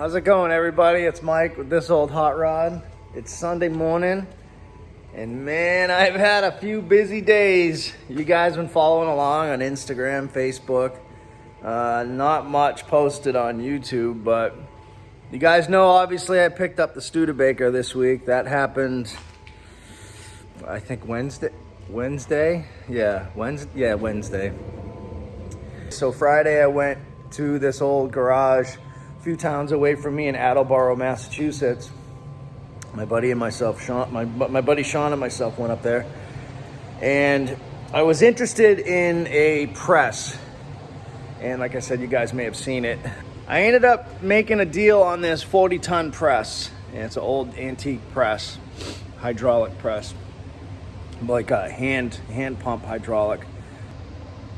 How's it going, everybody? It's Mike with This Old Hot Rod. It's Sunday morning, and man, I've had a few busy days. You guys been following along on Instagram, Facebook. Not much posted on YouTube, but you guys know, obviously, I picked up the Studebaker this week. That happened, I think, Wednesday? Yeah, Wednesday. So Friday, I went to this old garage a few towns away from me in Attleboro, Massachusetts. My buddy and myself, my buddy Sean and myself went up there, and I was interested in a press. And like I said, you guys may have seen it. I ended up making a deal on this 40-ton press. And it's an old antique press, hydraulic press, like a hand pump hydraulic.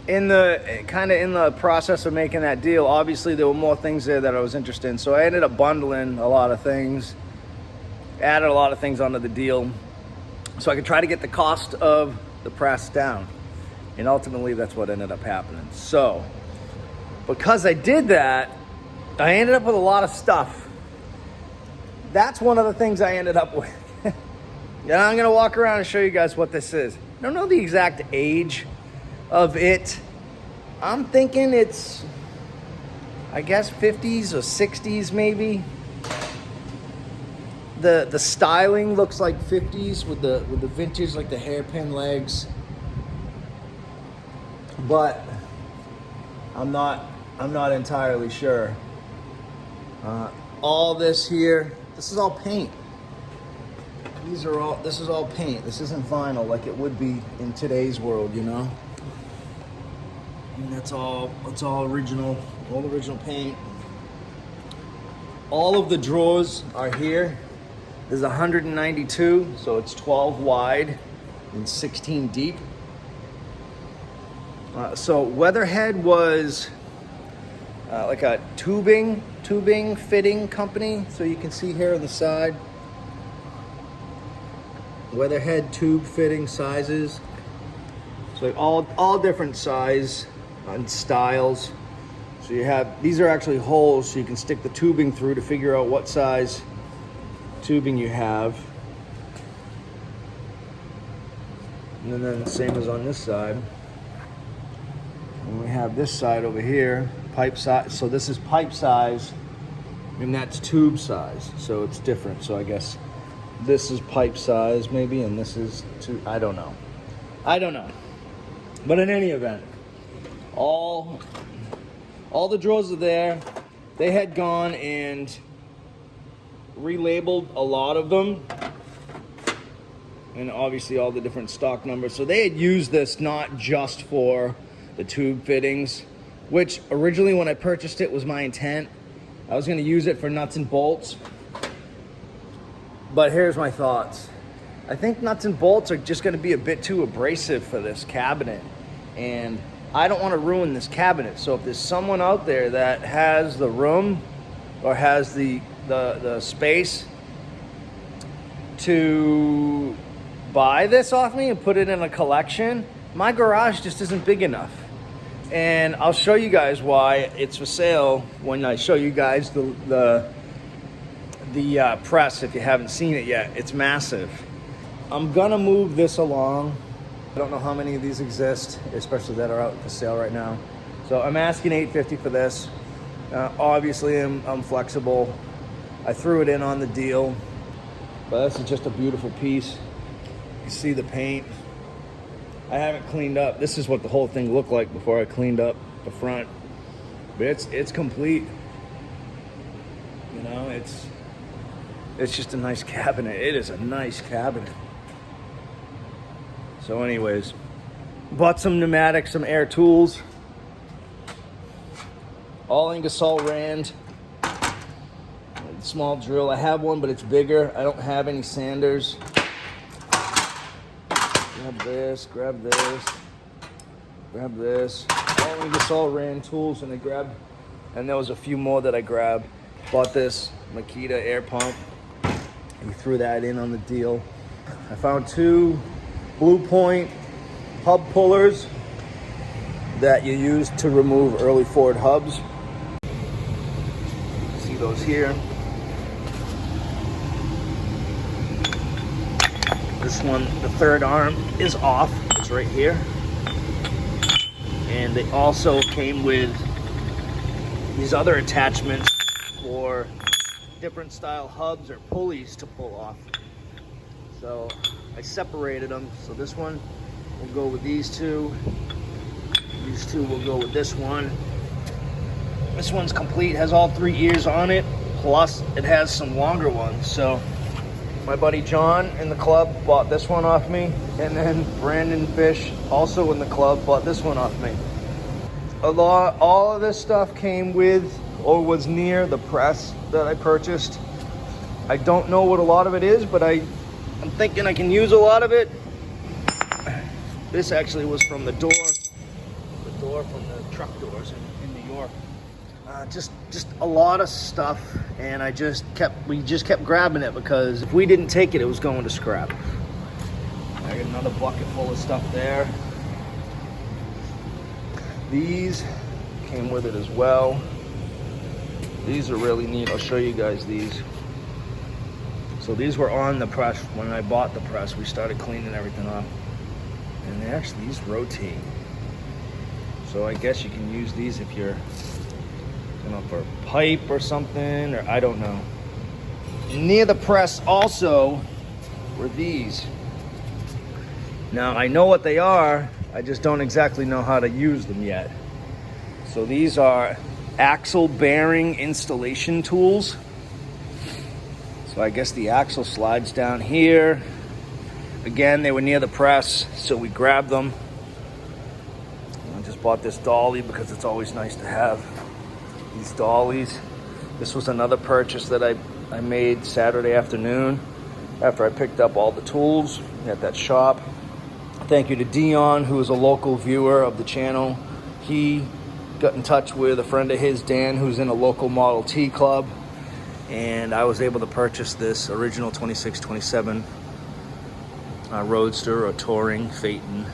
In the process of making that deal, obviously there were more things there that I was interested in. So I ended up bundling a lot of things, added a lot of things onto the deal, so I could try to get the cost of the press down. And ultimately, that's what ended up happening. So, because I did that, I ended up with a lot of stuff. That's one of the things I ended up with. And I'm gonna walk around and show you guys what this is. I don't know the exact age of it. I'm thinking it's, I guess, 50s or 60s maybe. The styling looks like 50s with the vintage, like the hairpin legs. But I'm not entirely sure. All this here, this is all paint. This is all paint. This isn't vinyl like it would be in today's world, you know? And it's all original, all original paint. All of the drawers are here. There's 192, so it's 12 wide and 16 deep. So Weatherhead was like a tubing fitting company. So you can see here on the side, Weatherhead tube fitting sizes. So all different size and styles. So you have, these are actually holes, so you can stick the tubing through to figure out what size tubing you have. And then the same as on this side. And we have this side over here, pipe size. So this is pipe size, and that's tube size. So it's different. So I guess this is pipe size maybe, and this is tube. I don't know. But in any event, all the drawers are there. They had gone and relabeled a lot of them, and obviously all the different stock numbers. So they had used this not just for the tube fittings, which originally when I purchased it was my intent. I was going to use it for nuts and bolts. But here's my thoughts. I think nuts and bolts are just going to be a bit too abrasive for this cabinet, and I don't want to ruin this cabinet. So if there's someone out there that has the room or has the space to buy this off me and put it in a collection, my garage just isn't big enough. And I'll show you guys why it's for sale when I show you guys the press if you haven't seen it yet. It's massive. I'm gonna move this along. I don't know how many of these exist, especially that are out for sale right now. So I'm asking $850 for this. Obviously, I'm flexible. I threw it in on the deal, but this is just a beautiful piece. You can see the paint. I haven't cleaned up. This is what the whole thing looked like before I cleaned up the front. But it's complete. You know, it's just a nice cabinet. It is a nice cabinet. So anyways, bought some pneumatics, some air tools. All Ingersoll Rand. Small drill. I have one, but it's bigger. I don't have any sanders. Grab this, grab this, grab this. All Ingersoll Rand tools, and there was a few more that I grabbed. Bought this Makita air pump. We threw that in on the deal. I found 2 Blue Point hub pullers that you use to remove early Ford hubs. See goes here. This one, the third arm is off. It's right here. And they also came with these other attachments for different style hubs or pulleys to pull off. So I separated them. So this one will go with these two. These two will go with this one. This one's complete, has all 3 ears on it, plus it has some longer ones. So my buddy John in the club bought this one off me, and then Brandon Fish, also in the club, bought this one off me. All of this stuff came with or was near the press that I purchased. I don't know what a lot of it is, but I'm thinking I can use a lot of it. This actually was from the door from the truck doors in New York. Just a lot of stuff, and we just kept grabbing it because if we didn't take it, it was going to scrap. I got another bucket full of stuff there. These came with it as well. These are really neat. I'll show you guys these. So these were on the press when I bought the press. We started cleaning everything up, and these rotate. So I guess you can use these if you're, for a pipe or something, or I don't know. Near the press also were these. Now I know what they are, I just don't exactly know how to use them yet. So these are axle bearing installation tools. So I guess the axle slides down here. Again, they were near the press, so we grabbed them. I just bought this dolly because it's always nice to have these dollies. This was another purchase that I made Saturday afternoon after I picked up all the tools at that shop. Thank you to Dion, who is a local viewer of the channel. He got in touch with a friend of his, Dan, who's in a local Model T club, and I was able to purchase this original 2627 Roadster or Touring Phaeton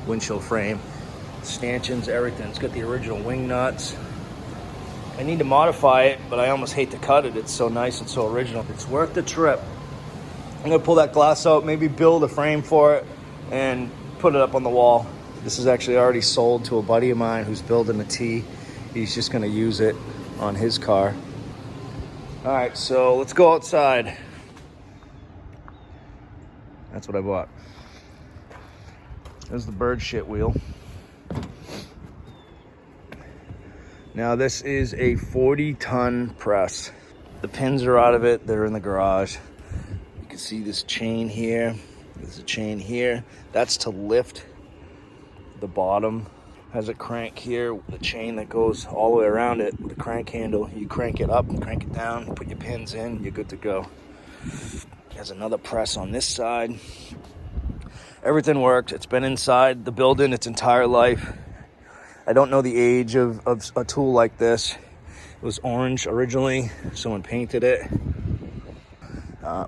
windshield frame, stanchions, everything. It's got the original wing nuts. I need to modify it, but I almost hate to cut it. It's so nice and so original. It's worth the trip. I'm gonna pull that glass out, maybe build a frame for it and put it up on the wall. This is actually already sold to a buddy of mine who's building a T. He's just gonna use it on his car. All right, so let's go outside. That's what I bought. There's the bird shit wheel. Now this is a 40-ton press. The pins are out of it, they're in the garage. You can see this chain here. There's a chain here. That's to lift the bottom. Has a crank here with a chain that goes all the way around it with a crank handle. You crank it up and crank it down, put your pins in, you're good to go. There's another press on this side. Everything worked. It's been inside the building its entire life. I don't know the age of a tool like this. It was orange originally. Someone painted it.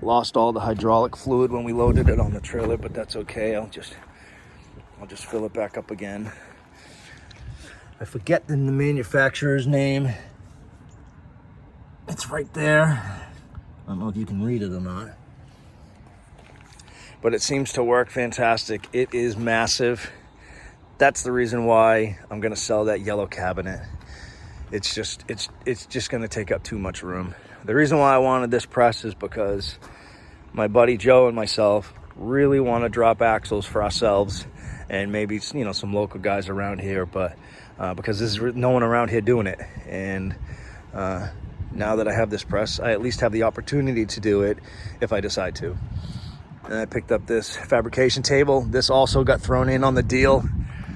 Lost all the hydraulic fluid when we loaded it on the trailer, but that's okay. I'll just fill it back up again. I forget the manufacturer's name. It's right there. I don't know if you can read it or not. But it seems to work fantastic. It is massive. That's the reason why I'm gonna sell that yellow cabinet. It's just gonna take up too much room. The reason why I wanted this press is because my buddy Joe and myself really want to drop axles for ourselves and maybe some local guys around here, but because there's no one around here doing it. And now that I have this press, I at least have the opportunity to do it if I decide to. And I picked up this fabrication table. This also got thrown in on the deal.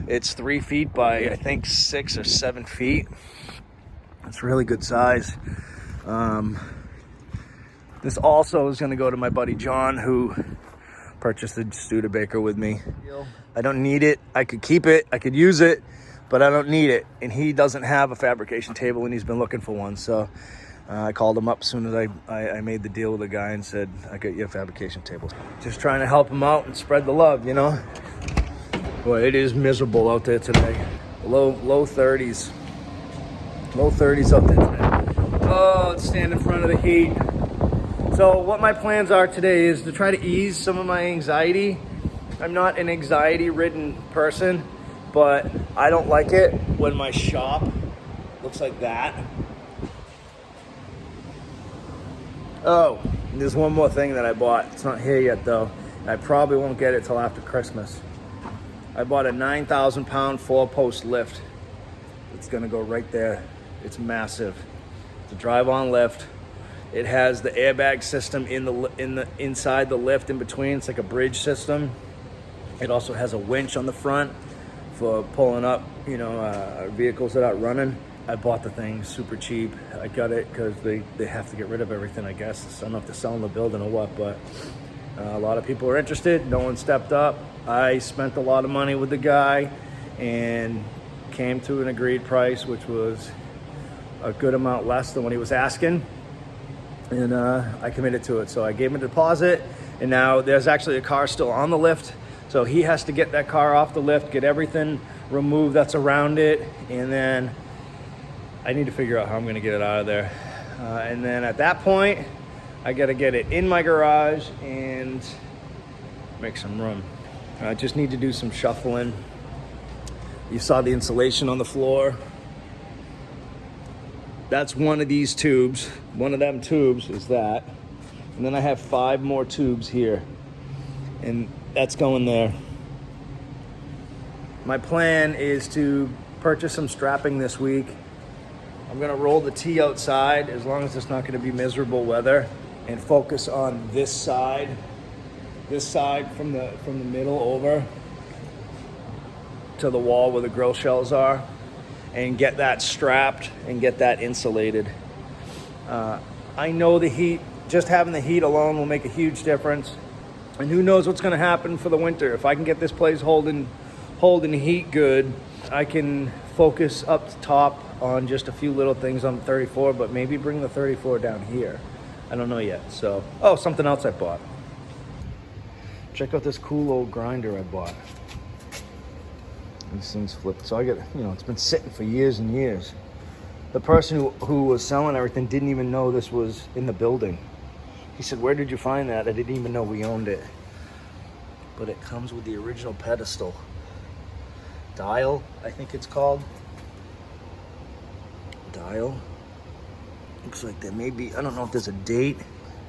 It's 3 feet by, I think, 6 or 7 feet. It's really good size. This also is gonna go to my buddy John, who purchased the Studebaker with me. I don't need it. I could keep it, I could use it, but I don't need it. And he doesn't have a fabrication table, and he's been looking for one. So I called him up as soon as I made the deal with the guy and said, I got you a fabrication table. Just trying to help him out and spread the love, Boy, it is miserable out there today. Low 30s. Low 30s out there today. Oh, let's stand in front of the heat. So what my plans are today is to try to ease some of my anxiety. I'm not an anxiety-ridden person, but I don't like it when my shop looks like that. Oh, there's one more thing that I bought. It's not here yet though. I probably won't get it till after Christmas. I bought a 9,000 pound 4-post lift. It's gonna go right there. It's massive. It's a drive-on lift. It has the airbag system inside the lift in between. It's like a bridge system. It also has a winch on the front for pulling up, vehicles that aren't running. I bought the thing super cheap. I got it because they have to get rid of everything, I guess. I don't know if they're selling the building or what, but a lot of people are interested. No one stepped up. I spent a lot of money with the guy and came to an agreed price, which was a good amount less than what he was asking. And I committed to it. So I gave him a deposit, and now there's actually a car still on the lift. So he has to get that car off the lift, get everything removed that's around it, and then I need to figure out how I'm gonna get it out of there. And then at that point, I gotta get it in my garage and make some room. I just need to do some shuffling. You saw the insulation on the floor. That's one of these tubes. One of them tubes is that. And then I have 5 more tubes here. And that's going there. My plan is to purchase some strapping this week. I'm gonna roll the T outside as long as it's not gonna be miserable weather, and focus on this side from the middle over to the wall where the grill shells are, and get that strapped and get that insulated. I know the heat, just having the heat alone will make a huge difference. And who knows what's gonna happen for the winter. If I can get this place holding heat good, I can focus up top on just a few little things on the 34, but maybe bring the 34 down here. I don't know yet. So, oh, something else I bought. Check out this cool old grinder I bought. These things flip. So I get, it's been sitting for years and years. The person who was selling everything didn't even know this was in the building. He said, "Where did you find that?" I didn't even know we owned it. But it comes with the original pedestal. Dial, I think it's called. Dial. Looks like there may be, I don't know if there's a date.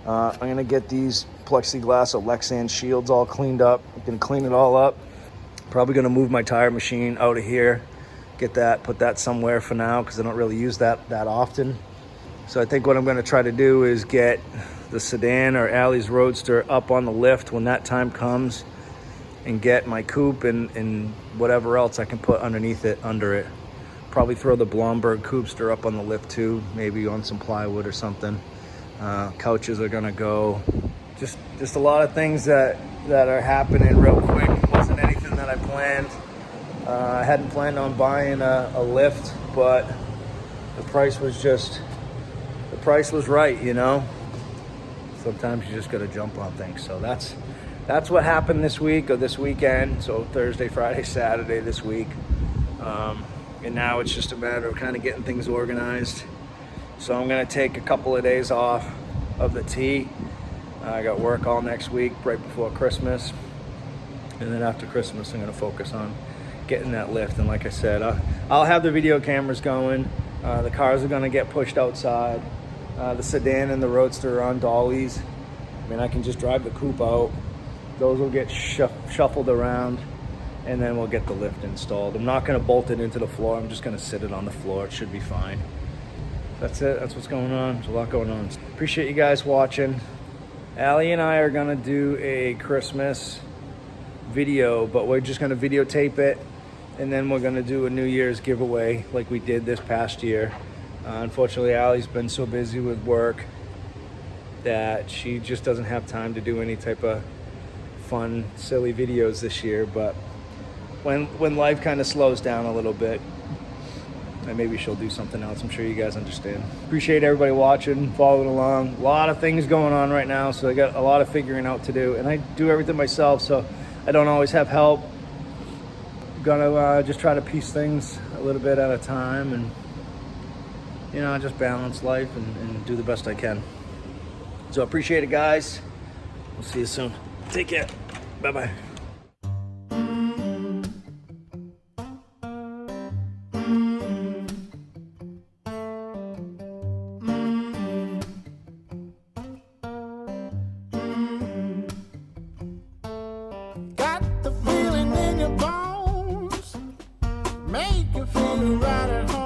I'm gonna get these plexiglass or Lexan shields all cleaned up. I'm gonna clean it all up. Probably gonna move my tire machine out of here. Get that, put that somewhere for now because I don't really use that often. So I think what I'm gonna try to do is get the sedan or Allie's Roadster up on the lift when that time comes, and get my coupe and whatever else I can put underneath it, under it. Probably throw the Blomberg Coopster up on the lift too, maybe on some plywood or something. Couches are gonna go. Just a lot of things that are happening real quick. It wasn't anything that I planned. I hadn't planned on buying a lift, but the price was right, Sometimes you just gotta jump on things. So that's what happened this week or this weekend. So Thursday, Friday, Saturday this week. And now it's just a matter of kind of getting things organized. So I'm gonna take a couple of days off of the T. I got work all next week, right before Christmas. And then after Christmas, I'm gonna focus on getting that lift. And like I said, I'll have the video cameras going. The cars are gonna get pushed outside. The sedan and the Roadster are on dollies. I mean, I can just drive the coupe out. Those will get shuffled around, and then we'll get the lift installed. I'm not gonna bolt it into the floor. I'm just gonna sit it on the floor. It should be fine. That's it. That's what's going on. There's a lot going on. Appreciate you guys watching. Allie and I are gonna do a Christmas video, but we're just gonna videotape it, and then we're gonna do a New Year's giveaway like we did this past year. Unfortunately, Allie's been so busy with work that she just doesn't have time to do any type of fun, silly videos this year. But when life kind of slows down a little bit, and maybe she'll do something else. I'm sure you guys understand. Appreciate everybody watching, following along. A lot of things going on right now, so I got a lot of figuring out to do. And I do everything myself, so I don't always have help. Gonna just try to piece things a little bit at a time and you know, just balance life and do the best I can. So I appreciate it, guys. We'll see you soon. Take care. Bye-bye. Got the feeling in your bones, make you feel right at home.